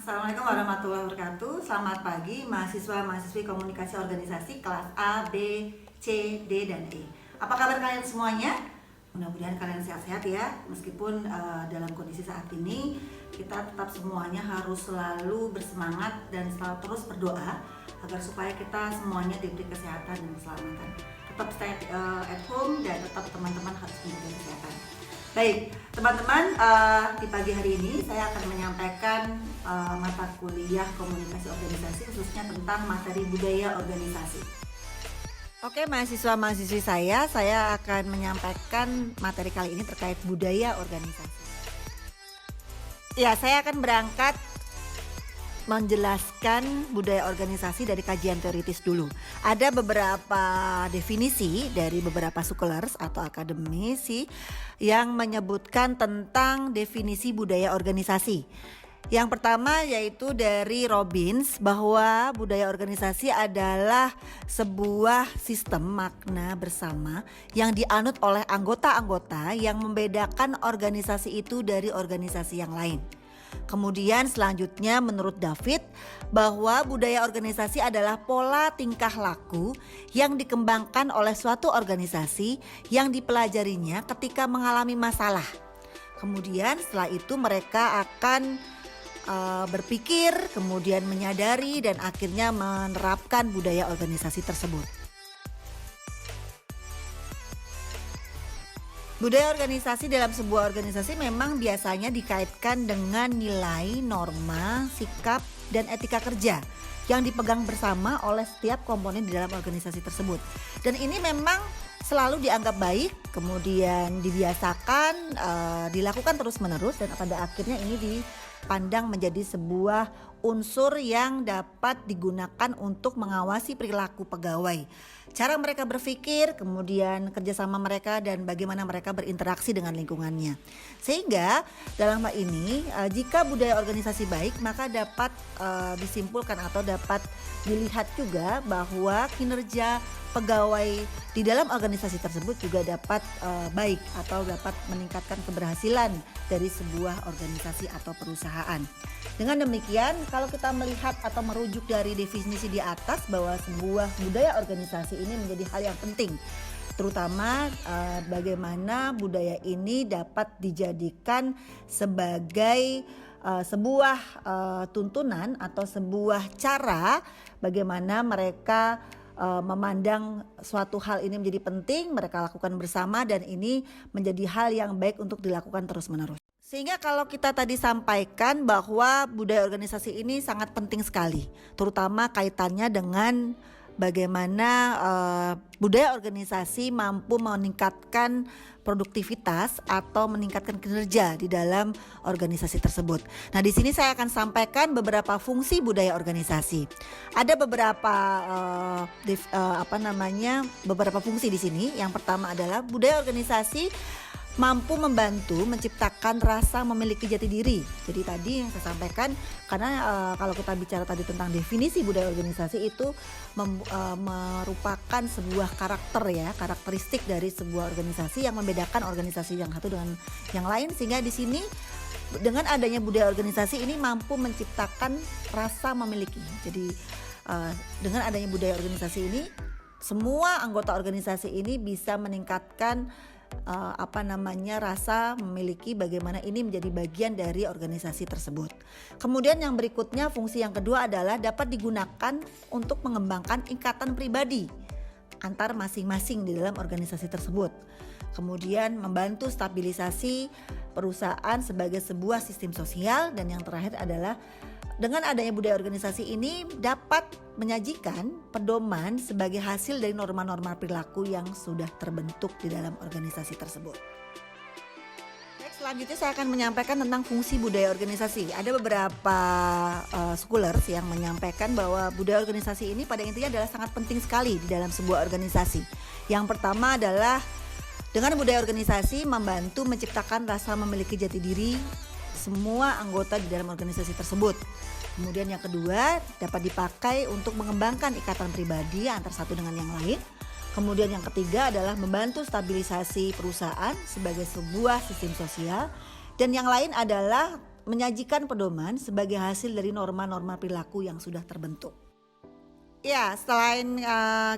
Assalamualaikum warahmatullahi wabarakatuh. Selamat pagi mahasiswa-mahasiswi komunikasi organisasi kelas A, B, C, D, dan E. Apa kabar kalian semuanya? Mudah-mudahan kalian sehat-sehat ya. Meskipun dalam kondisi saat ini kita tetap semuanya harus selalu bersemangat dan selalu terus berdoa agar supaya kita semuanya diberi kesehatan dan keselamatan. Tetap stay at home dan tetap teman-teman harus menjaga kesehatan. Baik, teman-teman, di pagi hari ini saya akan menyampaikan mata kuliah komunikasi organisasi khususnya tentang materi budaya organisasi. Oke, mahasiswa-mahasiswi saya akan menyampaikan materi kali ini terkait budaya organisasi. Ya, saya akan berangkat menjelaskan budaya organisasi dari kajian teoritis dulu. Ada beberapa definisi dari beberapa scholars atau akademisi yang menyebutkan tentang definisi budaya organisasi. Yang pertama yaitu dari Robbins, bahwa budaya organisasi adalah sebuah sistem makna bersama yang dianut oleh anggota-anggota yang membedakan organisasi itu dari organisasi yang lain. Kemudian selanjutnya menurut David, bahwa budaya organisasi adalah pola tingkah laku yang dikembangkan oleh suatu organisasi yang dipelajarinya ketika mengalami masalah. Kemudian setelah itu mereka akan berpikir, kemudian menyadari dan akhirnya menerapkan budaya organisasi tersebut. Budaya organisasi dalam sebuah organisasi memang biasanya dikaitkan dengan nilai, norma, sikap, dan etika kerja yang dipegang bersama oleh setiap komponen di dalam organisasi tersebut. Dan ini memang selalu dianggap baik, kemudian dibiasakan, dilakukan terus-menerus, dan pada akhirnya ini dipandang menjadi sebuah unsur yang dapat digunakan untuk mengawasi perilaku pegawai, cara mereka berpikir, kemudian kerjasama mereka, dan bagaimana mereka berinteraksi dengan lingkungannya. Sehingga dalam hal ini jika budaya organisasi baik, maka dapat disimpulkan atau dapat dilihat juga bahwa kinerja pegawai di dalam organisasi tersebut juga dapat baik atau dapat meningkatkan keberhasilan dari sebuah organisasi atau perusahaan. Dengan demikian, kalau kita melihat atau merujuk dari definisi di atas bahwa sebuah budaya organisasi ini menjadi hal yang penting, terutama bagaimana budaya ini dapat dijadikan sebagai sebuah tuntunan atau sebuah cara bagaimana mereka memandang suatu hal ini menjadi penting, mereka lakukan bersama, dan ini menjadi hal yang baik untuk dilakukan terus-menerus. Sehingga kalau kita tadi sampaikan bahwa budaya organisasi ini sangat penting sekali, terutama kaitannya dengan bagaimana budaya organisasi mampu meningkatkan produktivitas atau meningkatkan kinerja di dalam organisasi tersebut. Nah, di sini saya akan sampaikan beberapa fungsi budaya organisasi. Ada beberapa beberapa fungsi di sini. Yang pertama adalah budaya organisasi mampu membantu menciptakan rasa memiliki jati diri. Jadi tadi yang saya sampaikan, karena kalau kita bicara tadi tentang definisi budaya organisasi itu merupakan sebuah karakteristik dari sebuah organisasi yang membedakan organisasi yang satu dengan yang lain, sehingga di sini dengan adanya budaya organisasi ini mampu menciptakan rasa memiliki. Jadi dengan adanya budaya organisasi ini, semua anggota organisasi ini bisa meningkatkan rasa memiliki, bagaimana ini menjadi bagian dari organisasi tersebut. Kemudian yang berikutnya, fungsi yang kedua adalah dapat digunakan untuk mengembangkan ikatan pribadi antar masing-masing di dalam organisasi tersebut. Kemudian membantu stabilisasi perusahaan sebagai sebuah sistem sosial, dan yang terakhir adalah dengan adanya budaya organisasi ini dapat menyajikan pedoman sebagai hasil dari norma-norma perilaku yang sudah terbentuk di dalam organisasi tersebut. Selanjutnya saya akan menyampaikan tentang fungsi budaya organisasi. Ada beberapa scholars yang menyampaikan bahwa budaya organisasi ini pada intinya adalah sangat penting sekali di dalam sebuah organisasi. Yang pertama adalah dengan budaya organisasi membantu menciptakan rasa memiliki jati diri semua anggota di dalam organisasi tersebut. Kemudian yang kedua, dapat dipakai untuk mengembangkan ikatan pribadi antar satu dengan yang lain. Kemudian yang ketiga adalah membantu stabilisasi perusahaan sebagai sebuah sistem sosial. Dan yang lain adalah menyajikan pedoman sebagai hasil dari norma-norma perilaku yang sudah terbentuk. Ya, selain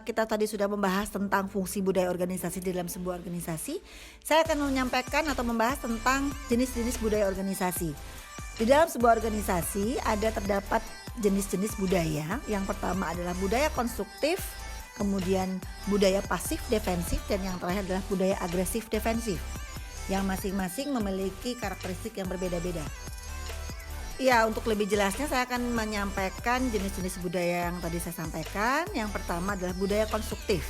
kita tadi sudah membahas tentang fungsi budaya organisasi di dalam sebuah organisasi, saya akan menyampaikan atau membahas tentang jenis-jenis budaya organisasi. Di dalam sebuah organisasi terdapat jenis-jenis budaya. Yang pertama adalah budaya konstruktif, kemudian budaya pasif defensif, dan yang terakhir adalah budaya agresif defensif, yang masing-masing memiliki karakteristik yang berbeda-beda. Ya, untuk lebih jelasnya saya akan menyampaikan jenis-jenis budaya yang tadi saya sampaikan. Yang pertama adalah budaya konstruktif.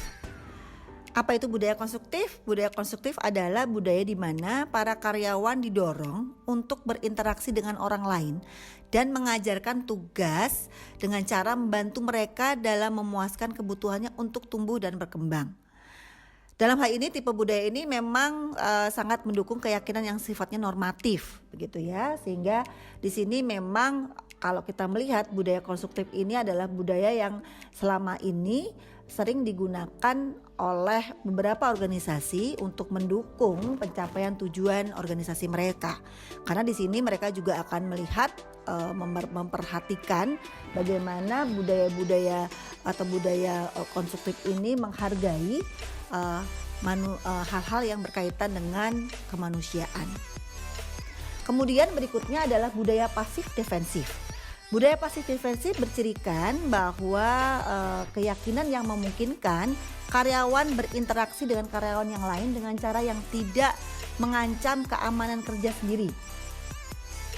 Apa itu budaya konstruktif? Budaya konstruktif adalah budaya di mana para karyawan didorong untuk berinteraksi dengan orang lain dan mengajarkan tugas dengan cara membantu mereka dalam memuaskan kebutuhannya untuk tumbuh dan berkembang. Dalam hal ini tipe budaya ini memang sangat mendukung keyakinan yang sifatnya normatif, begitu ya. Sehingga di sini memang kalau kita melihat budaya konstruktif ini adalah budaya yang selama ini sering digunakan oleh beberapa organisasi untuk mendukung pencapaian tujuan organisasi mereka. Karena di sini mereka juga akan melihat memperhatikan bagaimana budaya-budaya atau budaya konstruktif ini menghargai hal-hal yang berkaitan dengan kemanusiaan. Kemudian berikutnya adalah budaya pasif defensif. Budaya pasif defensif bercirikan bahwa keyakinan yang memungkinkan karyawan berinteraksi dengan karyawan yang lain dengan cara yang tidak mengancam keamanan kerja sendiri.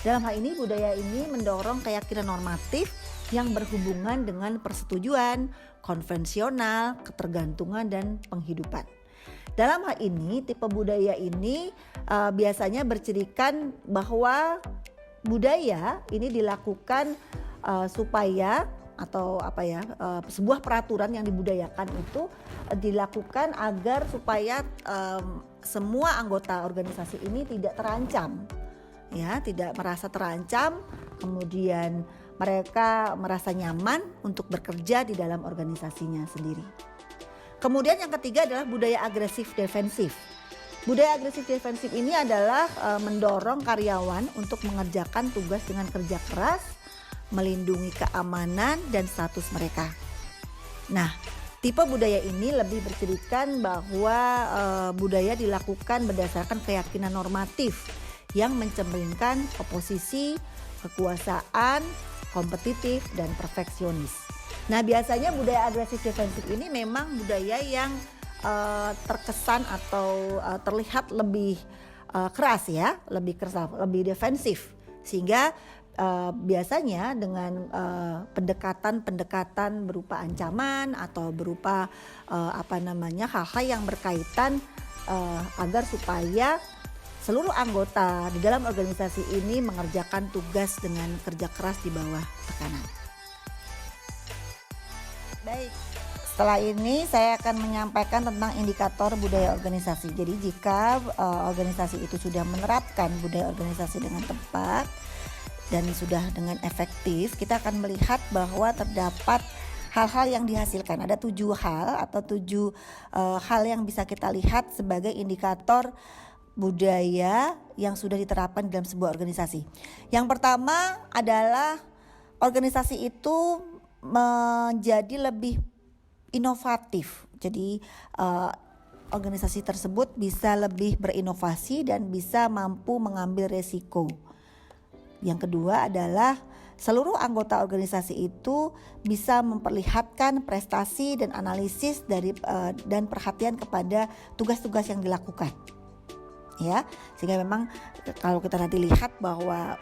Dalam hal ini budaya ini mendorong keyakinan normatif yang berhubungan dengan persetujuan, konvensional, ketergantungan, dan penghidupan. Dalam hal ini tipe budaya ini biasanya bercirikan bahwa budaya ini dilakukan supaya atau sebuah peraturan yang dibudayakan itu dilakukan agar supaya semua anggota organisasi ini tidak terancam, ya, tidak merasa terancam, kemudian mereka merasa nyaman untuk bekerja di dalam organisasinya sendiri. Kemudian yang ketiga adalah budaya agresif defensif. Budaya agresif defensif ini adalah mendorong karyawan untuk mengerjakan tugas dengan kerja keras, melindungi keamanan dan status mereka. Nah, tipe budaya ini lebih bercirikan bahwa budaya dilakukan berdasarkan keyakinan normatif yang mencerminkan oposisi, kekuasaan, kompetitif, dan perfeksionis. Nah, biasanya budaya agresif defensif ini memang budaya yang terkesan atau terlihat lebih keras, ya, lebih keras, lebih defensif, sehingga biasanya dengan pendekatan berupa ancaman atau berupa hal-hal yang berkaitan agar supaya seluruh anggota di dalam organisasi ini mengerjakan tugas dengan kerja keras di bawah tekanan. Baik, setelah ini saya akan menyampaikan tentang indikator budaya organisasi. Jadi jika organisasi itu sudah menerapkan budaya organisasi dengan tepat dan sudah dengan efektif, kita akan melihat bahwa terdapat hal-hal yang dihasilkan. Ada 7 hal atau 7 hal yang bisa kita lihat sebagai indikator budaya yang sudah diterapkan dalam sebuah organisasi. Yang pertama adalah organisasi itu menjadi lebih inovatif. Jadi organisasi tersebut bisa lebih berinovasi dan bisa mampu mengambil resiko. Yang kedua adalah seluruh anggota organisasi itu bisa memperlihatkan prestasi dan analisis dan perhatian kepada tugas-tugas yang dilakukan. Ya, sehingga memang kalau kita nanti lihat bahwa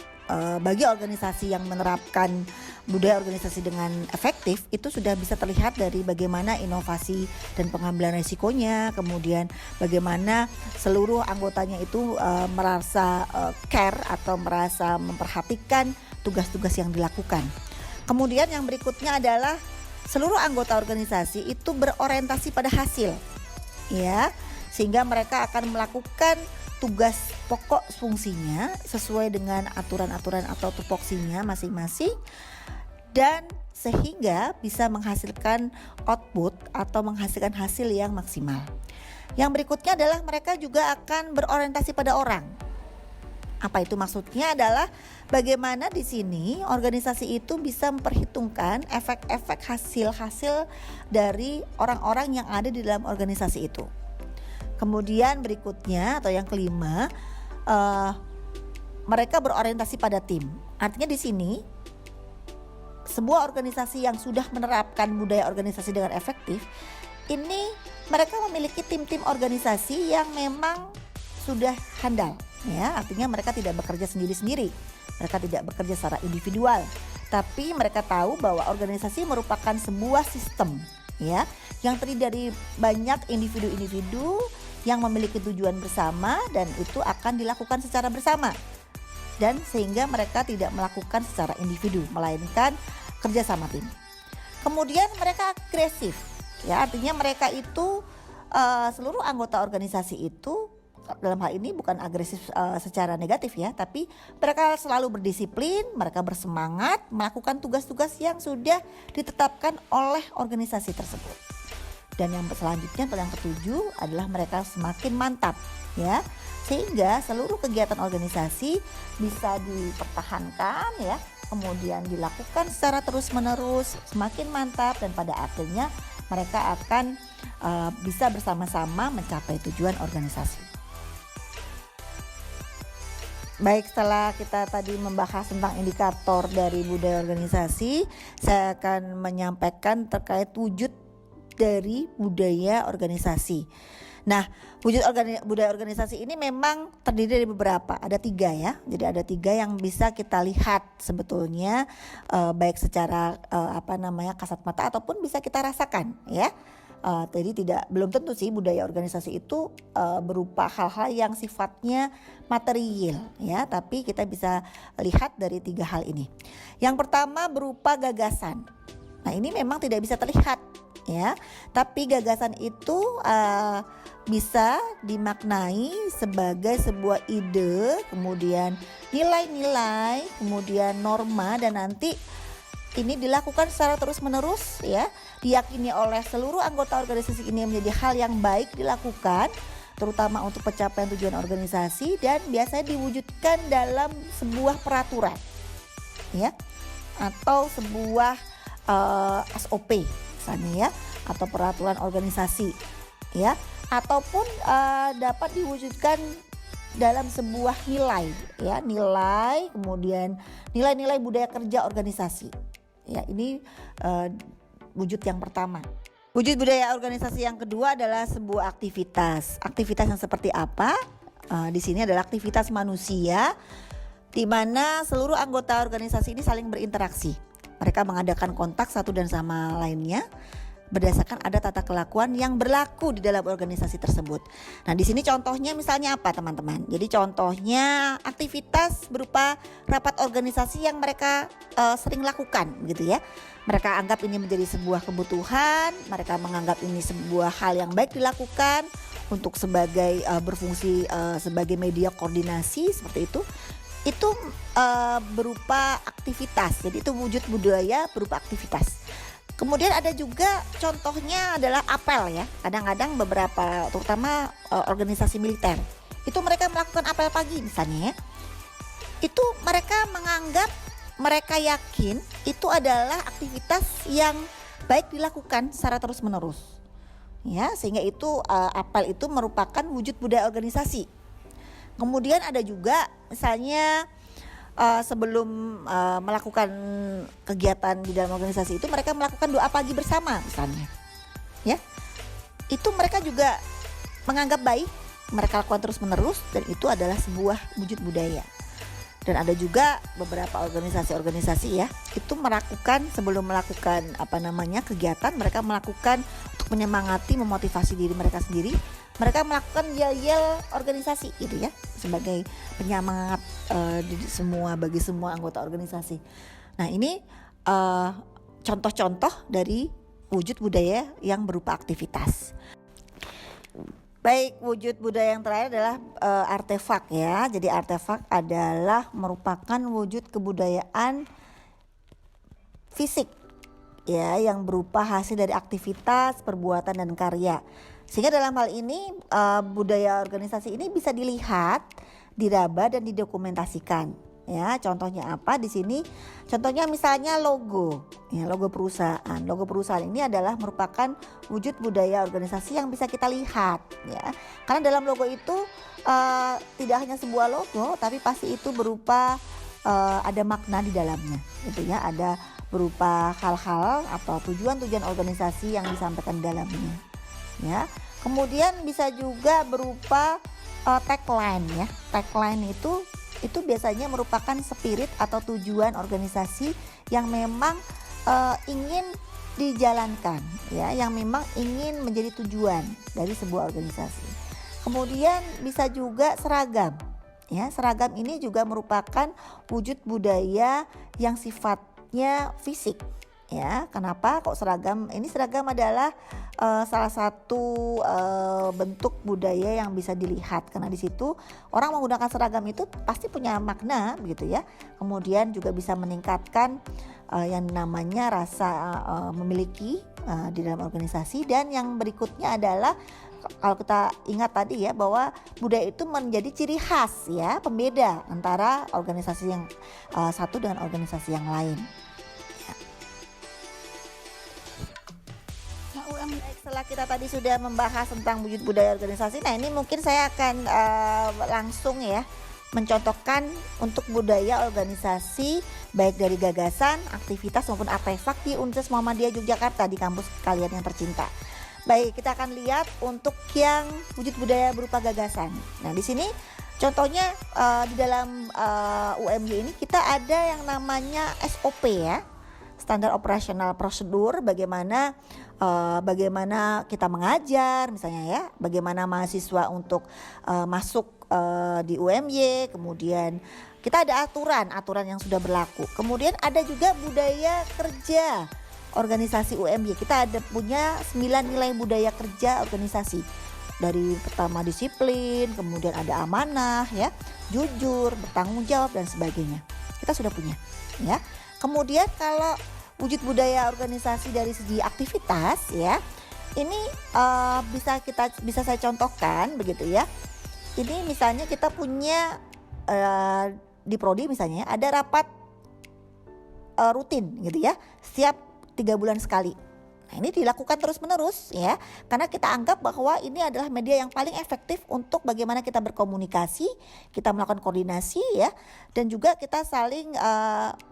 bagi organisasi yang menerapkan budaya organisasi dengan efektif, itu sudah bisa terlihat dari bagaimana inovasi dan pengambilan resikonya, kemudian bagaimana seluruh anggotanya itu merasa care atau merasa memperhatikan tugas-tugas yang dilakukan. Kemudian yang berikutnya adalah seluruh anggota organisasi itu berorientasi pada hasil, ya, sehingga mereka akan melakukan tugas pokok fungsinya sesuai dengan aturan-aturan atau tupoksinya masing-masing, dan sehingga bisa menghasilkan output atau menghasilkan hasil yang maksimal. Yang berikutnya adalah mereka juga akan berorientasi pada orang. Apa itu maksudnya? Adalah bagaimana di sini organisasi itu bisa memperhitungkan efek-efek hasil-hasil dari orang-orang yang ada di dalam organisasi itu. Kemudian berikutnya atau yang kelima, mereka berorientasi pada tim. Artinya di sini sebuah organisasi yang sudah menerapkan budaya organisasi dengan efektif, ini mereka memiliki tim-tim organisasi yang memang sudah handal. Ya, artinya mereka tidak bekerja sendiri-sendiri, mereka tidak bekerja secara individual, tapi mereka tahu bahwa organisasi merupakan sebuah sistem, ya, yang terdiri dari banyak individu-individu yang memiliki tujuan bersama dan itu akan dilakukan secara bersama, dan sehingga mereka tidak melakukan secara individu, melainkan kerja sama tim. Kemudian mereka agresif, ya, artinya mereka itu seluruh anggota organisasi itu dalam hal ini bukan agresif secara negatif ya, tapi mereka selalu berdisiplin, mereka bersemangat melakukan tugas-tugas yang sudah ditetapkan oleh organisasi tersebut. Dan yang selanjutnya atau yang ketujuh adalah mereka semakin mantap, ya, sehingga seluruh kegiatan organisasi bisa dipertahankan, ya, kemudian dilakukan secara terus-menerus, semakin mantap, dan pada akhirnya mereka akan bisa bersama-sama mencapai tujuan organisasi. Baik, setelah kita tadi membahas tentang indikator dari budaya organisasi, saya akan menyampaikan terkait wujud dari budaya organisasi. Nah, budaya organisasi ini memang terdiri dari beberapa, ada 3 ya. Jadi ada 3 yang bisa kita lihat sebetulnya, baik secara kasat mata ataupun bisa kita rasakan, ya. Jadi belum tentu sih budaya organisasi itu berupa hal-hal yang sifatnya material, ya, tapi kita bisa lihat dari 3 hal ini. Yang pertama berupa gagasan. Nah, ini memang tidak bisa terlihat, ya, tapi gagasan itu bisa dimaknai sebagai sebuah ide, kemudian nilai-nilai, kemudian norma, dan nanti ini dilakukan secara terus-menerus, ya, diyakini oleh seluruh anggota organisasi ini menjadi hal yang baik dilakukan, terutama untuk pencapaian tujuan organisasi, dan biasanya diwujudkan dalam sebuah peraturan, ya, atau sebuah SOP misalnya, ya, atau peraturan organisasi, ya, ataupun dapat diwujudkan dalam sebuah nilai, ya, nilai, kemudian nilai-nilai budaya kerja organisasi. Ya, ini wujud yang pertama. Wujud budaya organisasi yang kedua adalah sebuah aktivitas. Aktivitas yang seperti apa? Di sini adalah aktivitas manusia di mana seluruh anggota organisasi ini saling berinteraksi. Mereka mengadakan kontak satu dan sama lainnya berdasarkan ada tata kelakuan yang berlaku di dalam organisasi tersebut. Nah, di sini contohnya misalnya apa, teman-teman? Jadi contohnya aktivitas berupa rapat organisasi yang mereka sering lakukan, gitu ya. Mereka anggap ini menjadi sebuah kebutuhan, mereka menganggap ini sebuah hal yang baik dilakukan untuk sebagai berfungsi sebagai media koordinasi seperti itu. Itu berupa aktivitas. Jadi itu wujud budaya berupa aktivitas. Kemudian ada juga contohnya adalah apel, ya. Kadang-kadang beberapa terutama organisasi militer itu mereka melakukan apel pagi misalnya, ya. Itu mereka menganggap, mereka yakin itu adalah aktivitas yang baik dilakukan secara terus-menerus, ya, sehingga itu apel itu merupakan wujud budaya organisasi. Kemudian ada juga misalnya sebelum melakukan kegiatan di dalam organisasi itu mereka melakukan doa pagi bersama misalnya, ya, itu mereka juga menganggap baik, mereka lakukan terus menerus, dan itu adalah sebuah wujud budaya. Dan ada juga beberapa organisasi-organisasi, ya, itu melakukan sebelum melakukan kegiatan, mereka melakukan untuk menyemangati, memotivasi diri mereka sendiri, mereka melakukan yel-yel organisasi, gitu ya, sebagai penyemangat bagi semua anggota organisasi. Nah, ini contoh-contoh dari wujud budaya yang berupa aktivitas. Baik, wujud budaya yang terakhir adalah artefak, ya. Jadi artefak adalah merupakan wujud kebudayaan fisik, ya, yang berupa hasil dari aktivitas, perbuatan, dan karya. Sehingga dalam hal ini budaya organisasi ini bisa dilihat diraba dan didokumentasikan. Ya, contohnya apa di sini? Contohnya misalnya logo, ya, logo perusahaan. Logo perusahaan ini adalah merupakan wujud budaya organisasi yang bisa kita lihat, ya. Karena dalam logo itu tidak hanya sebuah logo, tapi pasti itu berupa ada makna di dalamnya, gitu ya. Ada berupa hal-hal atau tujuan-tujuan organisasi yang disampaikan di dalamnya, ya. Kemudian bisa juga berupa tagline, ya. Tagline itu biasanya merupakan spirit atau tujuan organisasi yang memang ingin dijalankan, ya, yang memang ingin menjadi tujuan dari sebuah organisasi. Kemudian bisa juga seragam, ya. Seragam ini juga merupakan wujud budaya yang sifatnya fisik, ya. Kenapa kok seragam? Ini seragam adalah salah satu bentuk budaya yang bisa dilihat, karena di situ orang menggunakan seragam itu pasti punya makna, begitu ya. Kemudian juga bisa meningkatkan yang namanya rasa memiliki di dalam organisasi. Dan yang berikutnya adalah kalau kita ingat tadi ya, bahwa budaya itu menjadi ciri khas, ya, pembeda antara organisasi yang satu dengan organisasi yang lain. Setelah kita tadi sudah membahas tentang wujud budaya organisasi, nah ini mungkin saya akan langsung ya mencontohkan untuk budaya organisasi baik dari gagasan, aktivitas maupun artefak di Universitas Muhammadiyah Yogyakarta di kampus kalian yang tercinta. Baik, kita akan lihat untuk yang wujud budaya berupa gagasan. Nah, di sini contohnya di dalam UMY ini kita ada yang namanya SOP, ya. Standar operasional prosedur, bagaimana kita mengajar misalnya, ya, bagaimana mahasiswa untuk masuk di UMY, kemudian kita ada aturan yang sudah berlaku. Kemudian ada juga budaya kerja organisasi UMY. Kita ada punya 9 nilai budaya kerja organisasi. Dari pertama disiplin, kemudian ada amanah, ya, jujur, bertanggung jawab dan sebagainya. Kita sudah punya, ya. Kemudian kalau wujud budaya organisasi dari segi aktivitas, ya, ini bisa saya contohkan begitu, ya. Ini misalnya kita punya di prodi misalnya ada rapat rutin gitu, ya, setiap 3 bulan sekali. Nah, ini dilakukan terus-menerus, ya, karena kita anggap bahwa ini adalah media yang paling efektif untuk bagaimana kita berkomunikasi, kita melakukan koordinasi, ya, dan juga kita saling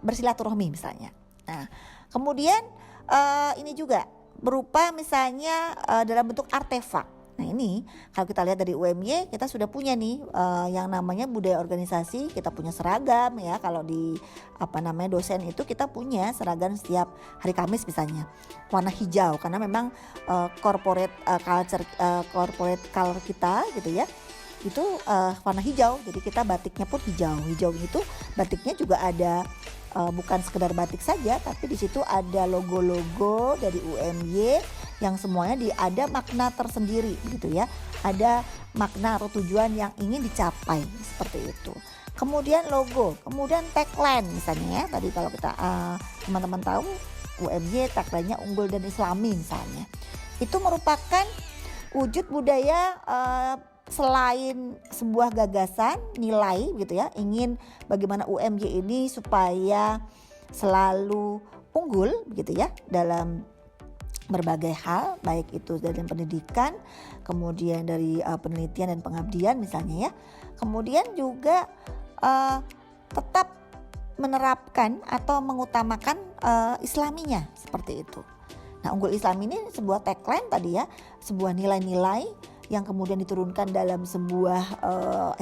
bersilaturahmi misalnya. Nah, kemudian ini juga berupa misalnya dalam bentuk artefak. Nah, ini kalau kita lihat dari UMY, kita sudah punya nih yang namanya budaya organisasi. Kita punya seragam, ya. Kalau di dosen itu kita punya seragam setiap hari Kamis misalnya warna hijau, karena memang corporate color kita gitu, ya, itu warna hijau. Jadi kita batiknya pun hijau. Hijau itu batiknya juga ada bukan sekedar batik saja, tapi di situ ada logo-logo dari UMY yang semuanya ada makna tersendiri gitu, ya. Ada makna atau tujuan yang ingin dicapai seperti itu. Kemudian logo, kemudian tagline misalnya, ya. Tadi kalau kita teman-teman tahu UMY tagline-nya unggul dan islami misalnya. Itu merupakan wujud budaya selain sebuah gagasan, nilai gitu, ya. Ingin bagaimana UMY ini supaya selalu unggul gitu, ya, dalam berbagai hal, baik itu dari pendidikan, kemudian dari penelitian dan pengabdian misalnya, ya. Kemudian juga tetap menerapkan atau mengutamakan islaminya seperti itu. Nah, unggul Islam ini sebuah tagline tadi, ya, sebuah nilai-nilai yang kemudian diturunkan dalam sebuah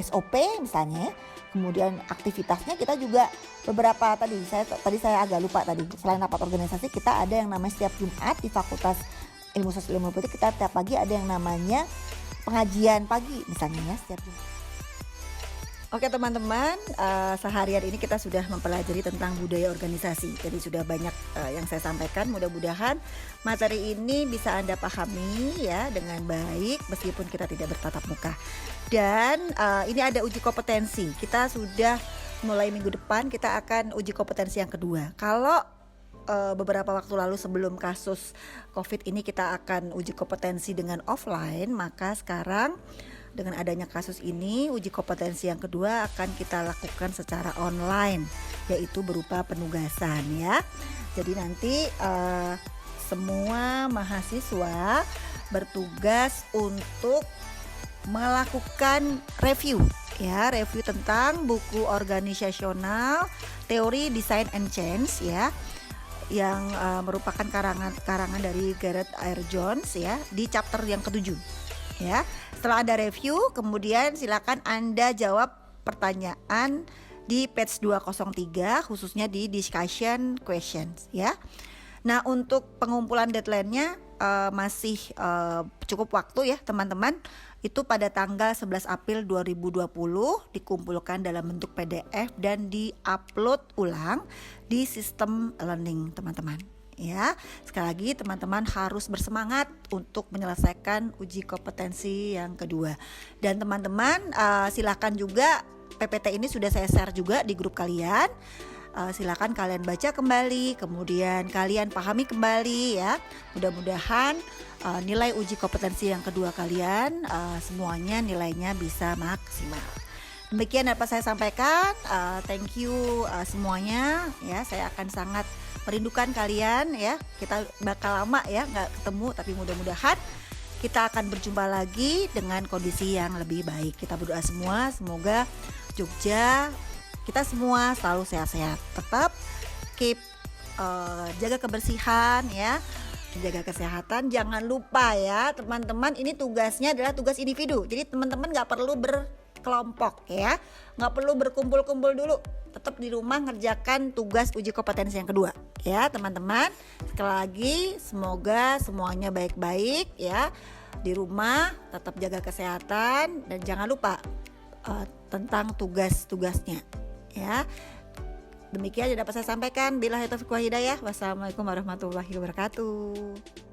SOP misalnya, ya. Kemudian aktivitasnya kita juga beberapa tadi saya agak lupa tadi, selain rapat organisasi kita ada yang namanya setiap Jumat di Fakultas Ilmu Sosial Ilmu Politik, kita tiap pagi ada yang namanya pengajian pagi misalnya, ya, setiap Jumat. Oke teman-teman, seharian ini kita sudah mempelajari tentang budaya organisasi. Jadi sudah banyak yang saya sampaikan. Mudah-mudahan materi ini bisa Anda pahami, ya, dengan baik meskipun kita tidak bertatap muka. Dan ini ada uji kompetensi. Kita sudah mulai minggu depan kita akan uji kompetensi yang kedua. Kalau beberapa waktu lalu sebelum kasus COVID ini kita akan uji kompetensi dengan offline, maka sekarang dengan adanya kasus ini, uji kompetensi yang kedua akan kita lakukan secara online, yaitu berupa penugasan ya. Jadi nanti semua mahasiswa bertugas untuk melakukan review ya, review tentang buku organisasional Teori Design and Change ya, yang merupakan karangan dari Gareth R. Jones ya, di chapter yang ke-7 ya. Setelah Anda review, kemudian silakan Anda jawab pertanyaan di page 203 khususnya di discussion questions ya. Nah, untuk pengumpulan deadline-nya masih cukup waktu ya teman-teman. Itu pada tanggal 11 April 2020 dikumpulkan dalam bentuk PDF dan diupload ulang di sistem learning teman-teman. Ya, sekali lagi teman-teman harus bersemangat untuk menyelesaikan uji kompetensi yang kedua. Dan teman-teman silakan juga, PPT ini sudah saya share juga di grup kalian. Silakan kalian baca kembali, kemudian kalian pahami kembali ya. Mudah-mudahan nilai uji kompetensi yang kedua kalian semuanya nilainya bisa maksimal. Demikian dapat saya sampaikan. Thank you semuanya ya. Saya akan sangat merindukan kalian ya. Kita bakal lama ya nggak ketemu, tapi mudah-mudahan kita akan berjumpa lagi dengan kondisi yang lebih baik. Kita berdoa semua semoga Jogja, kita semua selalu sehat-sehat. Tetap keep jaga kebersihan ya, jaga kesehatan. Jangan lupa ya teman-teman, ini tugasnya adalah tugas individu. Jadi teman-teman gak perlu berkelompok ya, gak perlu berkumpul-kumpul dulu. Tetap di rumah ngerjakan tugas uji kompetensi yang kedua ya teman-teman. Sekali lagi semoga semuanya baik-baik ya. Di rumah tetap jaga kesehatan dan jangan lupa tentang tugas-tugasnya ya. Demikian yang dapat saya sampaikan. Billahi taufiq wal hidayah. Wassalamualaikum warahmatullahi wabarakatuh.